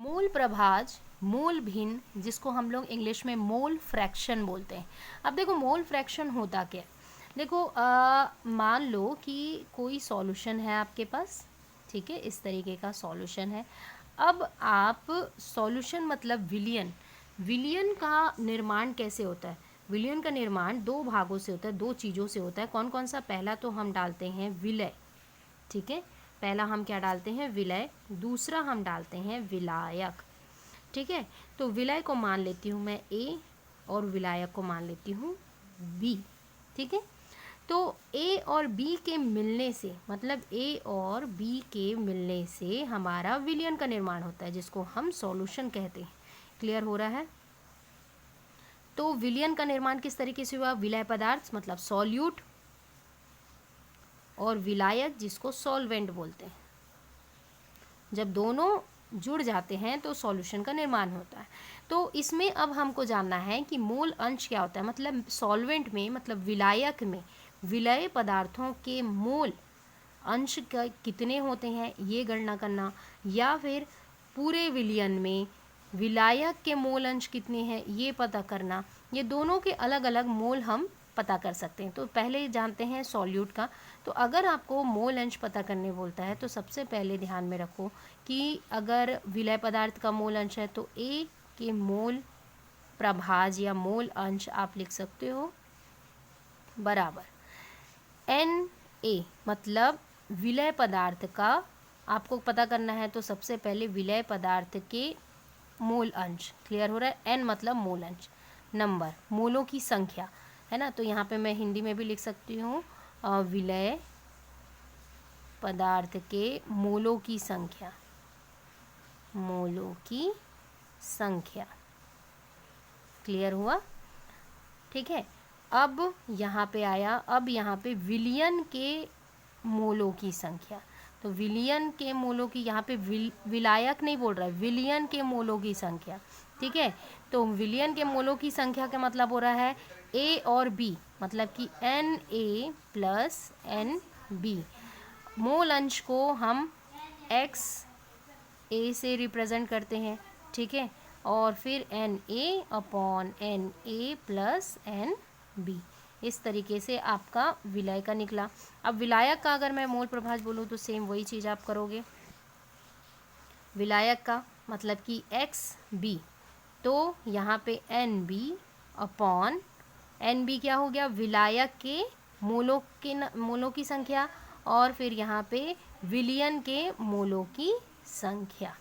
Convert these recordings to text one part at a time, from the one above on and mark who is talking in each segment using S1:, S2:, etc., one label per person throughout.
S1: मूल प्रभाज, मूल भिन्न, जिसको हम लोग इंग्लिश में मोल फ्रैक्शन बोलते हैं। अब देखो मोल फ्रैक्शन होता क्या है। देखो मान लो कि कोई सॉल्यूशन है आपके पास, ठीक है, इस तरीके का सॉल्यूशन है। अब आप सॉल्यूशन मतलब विलियन, विलियन का निर्माण कैसे होता है। विलियन का निर्माण दो भागों से होता है, दो चीज़ों से होता है। कौन कौन सा? पहला तो हम डालते हैं विलय, ठीक है, पहला हम क्या डालते हैं? विलय। दूसरा हम डालते हैं विलायक, ठीक है। तो विलय को मान लेती हूँ मैं ए और विलायक को मान लेती हूँ बी, ठीक है। तो ए और बी के मिलने से, मतलब ए और बी के मिलने से हमारा विलयन का निर्माण होता है, जिसको हम सॉल्यूशन कहते हैं। क्लियर हो रहा है? तो विलयन का निर्माण किस तरीके से हुआ? विलय पदार्थ मतलब सॉल्यूट, और विलायक जिसको सॉल्वेंट बोलते हैं। जब दोनों जुड़ जाते हैं तो सॉल्यूशन का निर्माण होता है। तो इसमें अब हमको जानना है कि मूल अंश क्या होता है, मतलब सॉल्वेंट में, मतलब विलायक में विलय पदार्थों के मूल अंश का कितने होते हैं ये गणना करना, या फिर पूरे विलयन में विलायक के मोल अंश कितने हैं ये पता करना। ये दोनों के अलग अलग मोल हम पता कर सकते हैं। तो पहले जानते हैं सॉल्यूट का। तो अगर आपको मोल अंश पता करने बोलता है तो सबसे पहले ध्यान में रखो कि अगर विलय पदार्थ का मोल अंश है तो ए के मोल प्रभाज या मोल अंश आप लिख सकते हो बराबर एन ए, मतलब विलय पदार्थ का आपको पता करना है। तो सबसे पहले विलय पदार्थ के मोल अंश, क्लियर हो रहा है। एन मतलब मोल अंश, नंबर मोलों की संख्या, है ना। तो यहाँ पे मैं हिंदी में भी लिख सकती हूँ विलय पदार्थ के मोलों की संख्या, मोलों की संख्या। क्लियर हुआ? ठीक है। अब यहाँ पे आया, अब यहाँ पे विलयन के मोलों की संख्या। तो विलयन के मोलों की, यहाँ पे विलायक नहीं बोल रहा है, विलयन के मोलों की संख्या, ठीक है। तो विलयन के मोलों की संख्या का मतलब हो रहा है ए और बी, मतलब कि n A plus N B. Mole अंश को हम एक्स ए से रिप्रेजेंट करते हैं, ठीक है, और फिर N A upon N A plus N B. इस तरीके से आपका विलय का निकला। अब विलायक का अगर मैं मोल प्रभाज बोलूँ तो सेम वही चीज़ आप करोगे। विलायक का मतलब कि एक्स बी, तो यहाँ पे N B upon N B क्या हो गया? विलायक के मोलों की संख्या, और फिर यहाँ पे विलयन के मोलों की संख्या।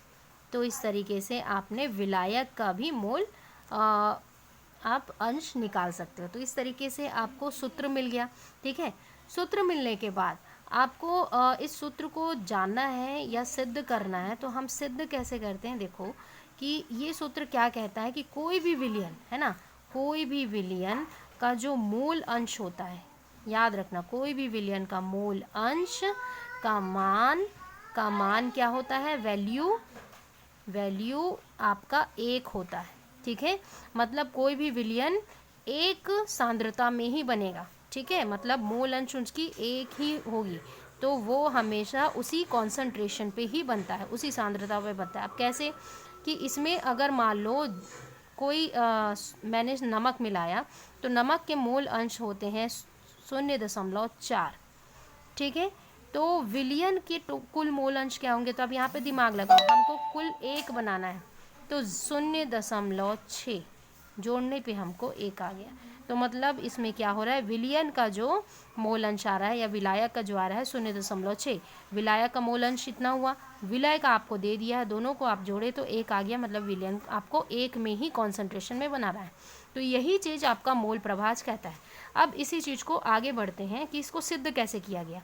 S1: तो इस तरीके से आपने विलायक का भी मोल आप अंश निकाल सकते हो। तो इस तरीके से आपको सूत्र मिल गया, ठीक है। सूत्र मिलने के बाद आपको इस सूत्र को जानना है या सिद्ध करना है। तो हम सिद्ध कैसे करते हैं, देखो कि ये सूत्र क्या कहता है कि कोई भी विलयन, है ना, कोई भी विलयन का जो मूल अंश होता है, याद रखना, कोई भी विलयन का मूल अंश का मान क्या होता है? वैल्यू आपका एक होता है, ठीक है। मतलब कोई भी विलयन एक सांद्रता में ही बनेगा, ठीक है, मतलब मोल अंश उसकी एक ही होगी, तो वो हमेशा उसी कॉन्सेंट्रेशन पे ही बनता है, उसी सांद्रता पे बनता है। अब कैसे कि इसमें अगर मान लो कोई मैंने नमक मिलाया, तो नमक के मोल अंश होते हैं 0.4, ठीक है। तो विलयन के कुल मोल अंश क्या होंगे? तो अब यहाँ पे दिमाग लगाओ, हमको कुल एक बनाना है, तो 0.6 जोड़ने पे हमको एक आ गया। तो मतलब इसमें क्या हो रहा है, विलयन का जो मोल अंश आ रहा है या विलायक का जो आ रहा है 0.6, विलायक का मोल अंश इतना हुआ, विलय का आपको दे दिया है, दोनों को आप जोड़े तो एक आ गया, मतलब विलयन आपको एक में ही कॉन्सेंट्रेशन में बना रहा है। तो यही चीज़ आपका मोल प्रभाज कहता है। अब इसी चीज़ को आगे बढ़ते हैं कि इसको सिद्ध कैसे किया गया।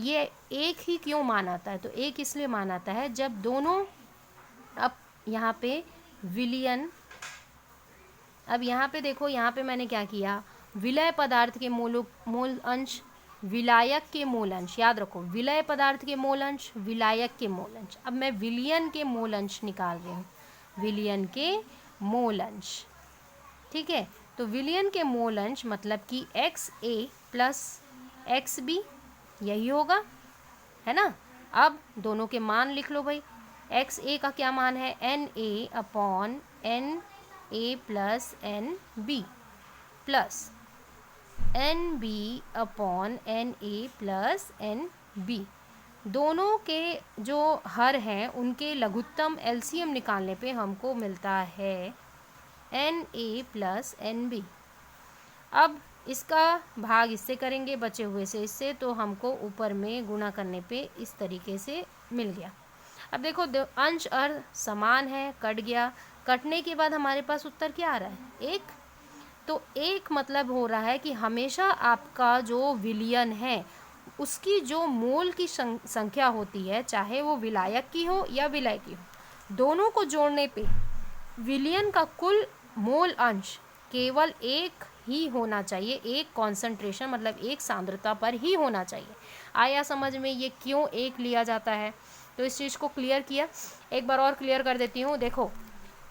S1: ये एक ही क्यों मान आता है? तो एक इसलिए मान आता है जब दोनों, अब यहाँ पे विलयन, अब यहाँ पे देखो, यहाँ पे मैंने क्या किया, विलय पदार्थ के मोल अंश विलायक के मोल अंश, याद रखो, विलय पदार्थ के मोल अंश विलायक के मोल अंश। अब मैं विलयन के मोल अंश निकाल रही हूँ, विलयन के मोल अंश, ठीक है। तो विलयन के मोल अंश मतलब कि एक्स ए प्लस एक्स बी, यही होगा, है ना। अब दोनों के मान लिख लो भाई, एक्स ए का क्या मान है, N A upon N A plus N B plus N B upon N A plus N B. दोनों के जो हर हैं उनके लघुत्तम एलसीएम निकालने पे हमको मिलता है N A plus N B. अब इसका भाग इससे करेंगे, बचे हुए से इससे, तो हमको ऊपर में गुणा करने पे इस तरीके से मिल गया। अब देखो अंश और समान है, कट गया, कटने के बाद हमारे पास उत्तर क्या आ रहा है, एक। तो एक मतलब हो रहा है कि हमेशा आपका जो विलयन है उसकी जो मोल की संख्या होती है, चाहे वो विलायक की हो या विलय की हो, दोनों को जोड़ने पे विलयन का कुल मोल अंश केवल एक ही होना चाहिए, एक कॉन्सेंट्रेशन मतलब एक सांद्रता पर ही होना चाहिए। आया समझ में ये क्यों एक लिया जाता है? तो इस चीज़ को क्लियर किया, एक बार और क्लियर कर देती हूँ। देखो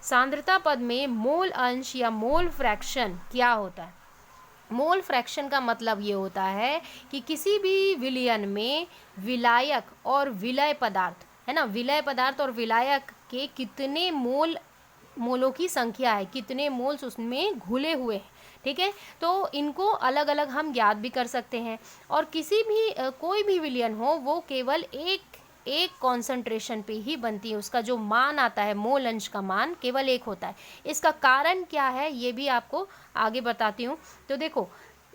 S1: सांद्रता पद में मोल अंश या मोल फ्रैक्शन क्या होता है? मोल फ्रैक्शन का मतलब ये होता है कि किसी भी विलयन में विलायक और विलय पदार्थ है ना, विलय पदार्थ और विलायक के कितने मोलों की संख्या है, कितने मोल्स उसमें घुले हुए हैं, ठीक है। तो इनको अलग अलग हम ज्ञात भी कर सकते हैं। और किसी भी कोई भी विलयन हो वो केवल एक कॉन्सेंट्रेशन पे ही बनती है, उसका जो मान आता है मोल अंश का मान केवल एक होता है। इसका कारण क्या है ये भी आपको आगे बताती हूँ। तो देखो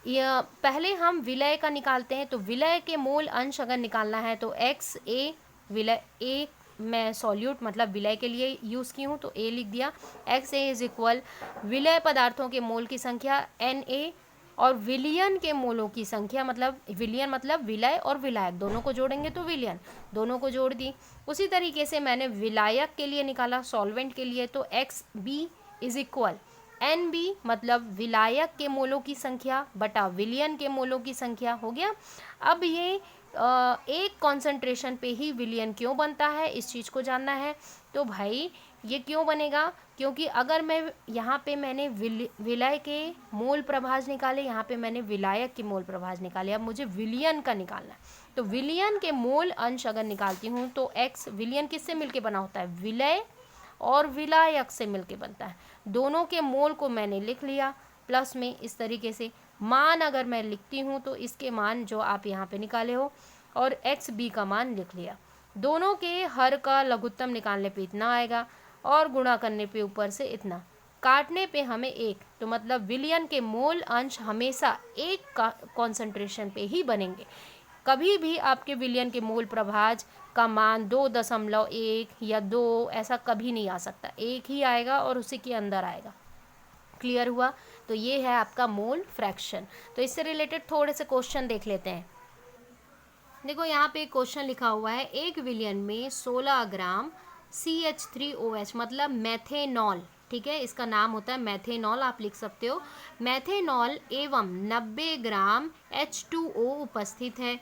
S1: पहले हम विलय का निकालते हैं, तो विलय के मोल अंश अगर निकालना है तो एक्स ए, विलय ए मैं सॉल्यूट मतलब विलय के लिए यूज़ की हूँ तो ए लिख दिया, एक्स ए इज इक्वल विलय पदार्थों के मोल की संख्या एन ए और विलयन के मोलों की संख्या, मतलब विलयन मतलब विलय और विलायक दोनों को जोड़ेंगे तो विलयन, दोनों को जोड़ दी। उसी तरीके से मैंने विलायक के लिए निकाला सॉल्वेंट के लिए, तो X B is equal N B मतलब विलायक के मोलों की संख्या बटा विलयन के मोलों की संख्या हो गया। अब ये एक कॉन्सेंट्रेशन पे ही विलयन क्यों बनता है इस चीज़ को जानना है। तो भाई ये क्यों बनेगा, क्योंकि अगर मैं यहाँ पे मैंने विलय के मोल प्रभाज निकाले, यहाँ पे मैंने विलायक के मोल प्रभाज निकाले, अब मुझे विलयन का निकालना है। तो विलयन के मोल अंश अगर निकालती हूँ तो एक्स विलयन किससे मिलके बना होता है, विलय और विलायक से मिलके बनता है। दोनों के मोल को मैंने लिख लिया प्लस में इस तरीके से। मान अगर मैं लिखती हूँ तो इसके मान जो आप यहाँ पे निकाले हो और एक्स बी का मान लिख लिया। दोनों के हर का लघुत्तम निकालने पे इतना आएगा और गुणा करने पे ऊपर से इतना, काटने पे हमें एक, तो मतलब विलयन के मोल अंश हमेशा एक कॉन्सेंट्रेशन पे ही बनेंगे। कभी भी आपके विलयन के मोल प्रभाज का मान 2.1 या 2 ऐसा कभी नहीं आ सकता, एक ही आएगा और उसी के अंदर आएगा। क्लियर हुआ? तो ये है आपका मोल फ्रैक्शन। तो इससे रिलेटेड थोड़े से क्वेश्चन देख लेते हैं। देखो यहाँ पे एक क्वेश्चन लिखा हुआ है, एक विलयन में 16 ग्राम CH3OH मतलब मैथेनॉल, ठीक है, इसका नाम होता है मैथेनॉल, आप लिख सकते हो मैथेनॉल एवं 90 ग्राम H2O उपस्थित है।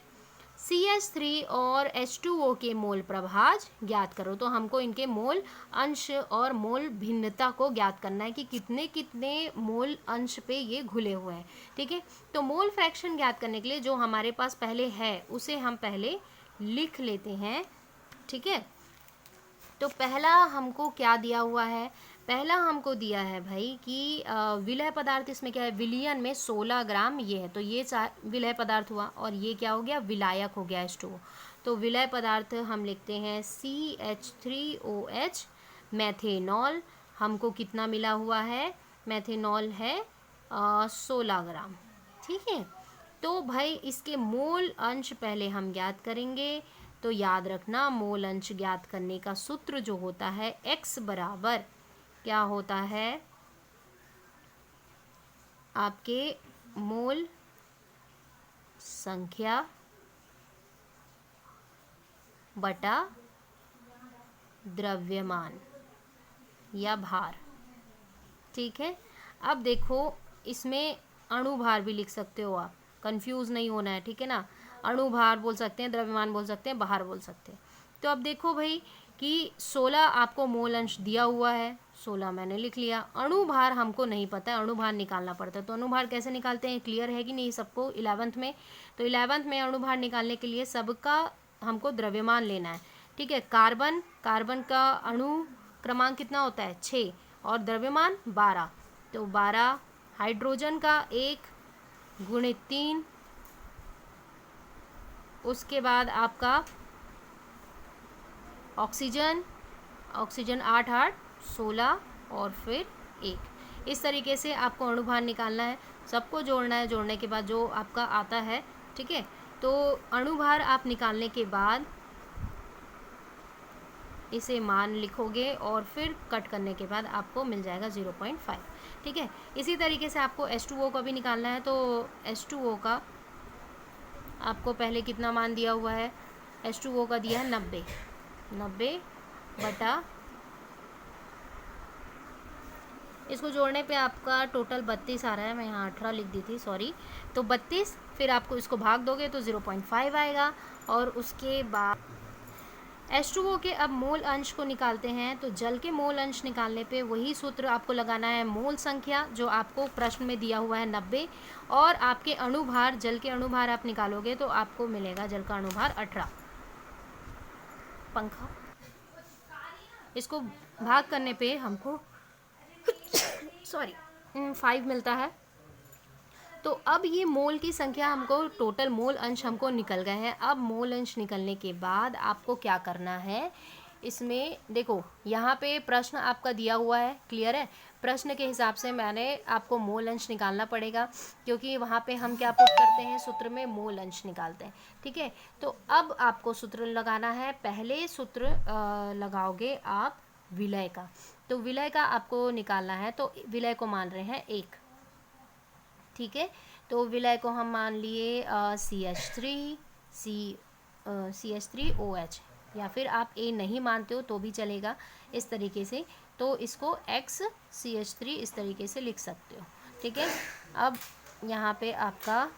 S1: CH3 और H2O के मोल प्रभाज ज्ञात करो। तो हमको इनके मोल अंश और मोल भिन्नता को ज्ञात करना है कि कितने कितने मोल अंश पे ये घुले हुए हैं, ठीक है। तो मोल फ्रैक्शन ज्ञात करने के लिए जो हमारे पास पहले है उसे हम पहले लिख लेते हैं, ठीक है। तो पहला हमको क्या दिया हुआ है, पहला हमको दिया है भाई कि विलय पदार्थ, इसमें क्या है, विलयन में 16 ग्राम ये है, तो ये विलय पदार्थ हुआ और ये क्या हो गया, विलायक हो गया H2O। तो विलय पदार्थ हम लिखते हैं CH3OH मैथेनॉल, हमको कितना मिला हुआ है, मैथेनॉल है 16 ग्राम, ठीक है। तो भाई इसके मोल अंश पहले हम ज्ञात करेंगे। तो याद रखना मोल अंश ज्ञात करने का सूत्र जो होता है x बराबर क्या होता है, आपके मोल संख्या बटा द्रव्यमान या भार, ठीक है। अब देखो इसमें अणुभार भी लिख सकते हो आप, कंफ्यूज नहीं होना है, ठीक है ना। अणुभार बोल सकते हैं, द्रव्यमान बोल सकते हैं, भार बोल सकते हैं। तो अब देखो भाई कि 16 आपको मोल अंश दिया हुआ है, 16 मैंने लिख लिया। अणुभार हमको नहीं पता है, अणुभार निकालना पड़ता है। तो अणुभार कैसे निकालते हैं, क्लियर है कि नहीं सबको 11th में? तो 11th में अणुभार निकालने के लिए सबका हमको द्रव्यमान लेना है। ठीक है। कार्बन, कार्बन का अणु क्रमांक कितना होता है 6 और द्रव्यमान 12, तो 12। हाइड्रोजन का 1 गुणित 3, उसके बाद आपका ऑक्सीजन, ऑक्सीजन 8 8 16 और फिर 1। इस तरीके से आपको अणुभार निकालना है, सबको जोड़ना है। जोड़ने के बाद जो आपका आता है, ठीक है, तो अणुभार आप निकालने के बाद इसे मान लिखोगे और फिर कट करने के बाद आपको मिल जाएगा 0.5, ठीक है। इसी तरीके से आपको H2O का भी निकालना है, तो H2O का आपको पहले कितना मान दिया हुआ है, H2O का दिया है 90 बटा, इसको जोड़ने पे आपका टोटल 32 आ रहा है, मैं यहाँ 18 लिख दी थी, सॉरी। तो 32, फिर आपको इसको भाग दोगे तो 0.5 आएगा। और उसके बाद H2O के अब मोल अंश को निकालते हैं, तो जल के मोल अंश निकालने पे वही सूत्र आपको लगाना है, मोल संख्या जो आपको प्रश्न में दिया हुआ है 90, और आपके अणुभार, जल के अणुभार आप निकालोगे तो आपको मिलेगा जल का अणुभार 18। पंखा, इसको भाग करने पे हमको 5 मिलता है। तो अब ये मोल की संख्या हमको, टोटल मोल अंश हमको निकल गए हैं। अब मोल अंश निकलने के बाद आपको क्या करना है, इसमें देखो यहाँ पे प्रश्न आपका दिया हुआ है, क्लियर है। प्रश्न के हिसाब से मैंने आपको मोल अंश निकालना पड़ेगा, क्योंकि वहाँ पे हम क्या पुट करते हैं, सूत्र में मोल अंश निकालते हैं, ठीक है। तो अब आपको सूत्र लगाना है। पहले सूत्र लगाओगे आप विलय का, तो विलय का आपको निकालना है, तो विलय को मान रहे हैं 1, ठीक है। तो विलय को हम मान लिए CH3OH, या फिर आप A नहीं मानते हो तो भी चलेगा इस तरीके से। तो इसको XCH3 इस तरीके से लिख सकते हो, ठीक है। अब यहाँ पे आपका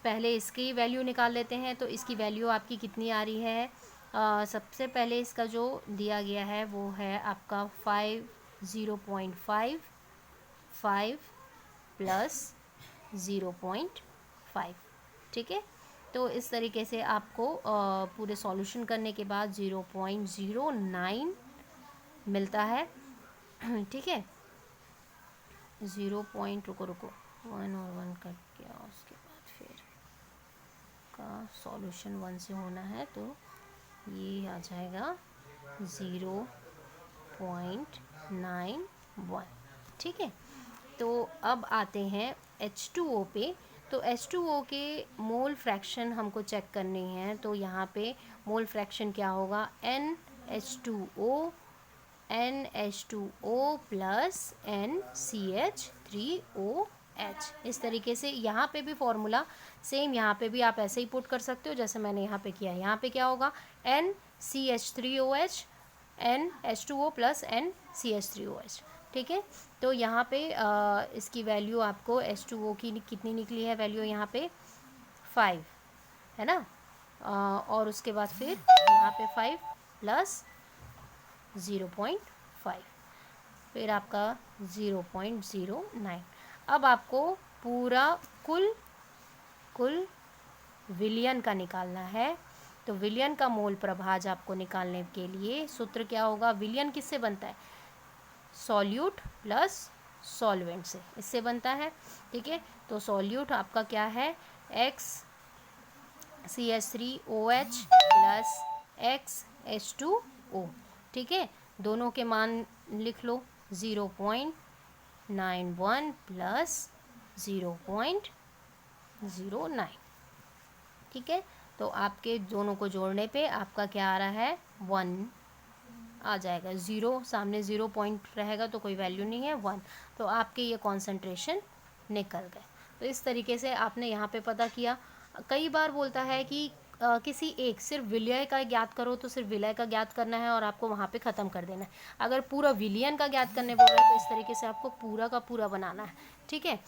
S1: पहले इसकी वैल्यू निकाल लेते हैं, तो इसकी वैल्यू आपकी कितनी आ रही है। सबसे पहले इसका जो दिया गया है वो है आपका 0.5 प्लस 0.5, ठीक है। तो इस तरीके से आपको पूरे सॉल्यूशन करने के बाद 0.09 मिलता है, ठीक है। 0. रुको 1 और 1 कट गया, उसके बाद फिर का सॉल्यूशन 1 से होना है, तो ये आ जाएगा 0.91, ठीक है। तो अब आते हैं H2O पे, तो H2O के मोल फ्रैक्शन हमको चेक करनी है। तो यहाँ पे मोल फ्रैक्शन क्या होगा, NH2O प्लस NCH3OH। इस तरीके से यहाँ पे भी फॉर्मूला सेम, यहाँ पे भी आप ऐसे ही पुट कर सकते हो जैसे मैंने यहाँ पे किया है। यहाँ पे क्या होगा, NCH3OH NH2O प्लस NCH3OH, ठीक है। तो यहाँ पे इसकी वैल्यू आपको H2O की कितनी निकली है, वैल्यू यहाँ पे 5 है ना, और उसके बाद फिर यहाँ पे 5 प्लस 0.5, फिर आपका 0.09। अब आपको पूरा कुल विलयन का निकालना है। तो विलयन का मोल प्रभाज आपको निकालने के लिए सूत्र क्या होगा, विलयन किससे बनता है, सॉल्यूट प्लस सॉल्वेंट से, इससे बनता है, ठीक है। तो सॉल्यूट आपका क्या है, XCH3OH प्लस XH2O, ठीक है। दोनों के मान लिख लो, 0.91 प्लस 0.09, ठीक है। तो आपके दोनों को जोड़ने पे आपका क्या आ रहा है, 1 आ जाएगा। 0 सामने 0 पॉइंट रहेगा तो कोई वैल्यू नहीं है, 1। तो आपके ये कॉन्सेंट्रेशन निकल गए। तो इस तरीके से आपने यहाँ पे पता किया। कई बार बोलता है कि किसी एक सिर्फ विलय का ज्ञात करो, तो सिर्फ विलय का ज्ञात करना है और आपको वहाँ पे ख़त्म कर देना है। अगर पूरा विलयन का ज्ञात करने बोल रहा है तो इस तरीके से आपको पूरा का पूरा बनाना है, ठीक है।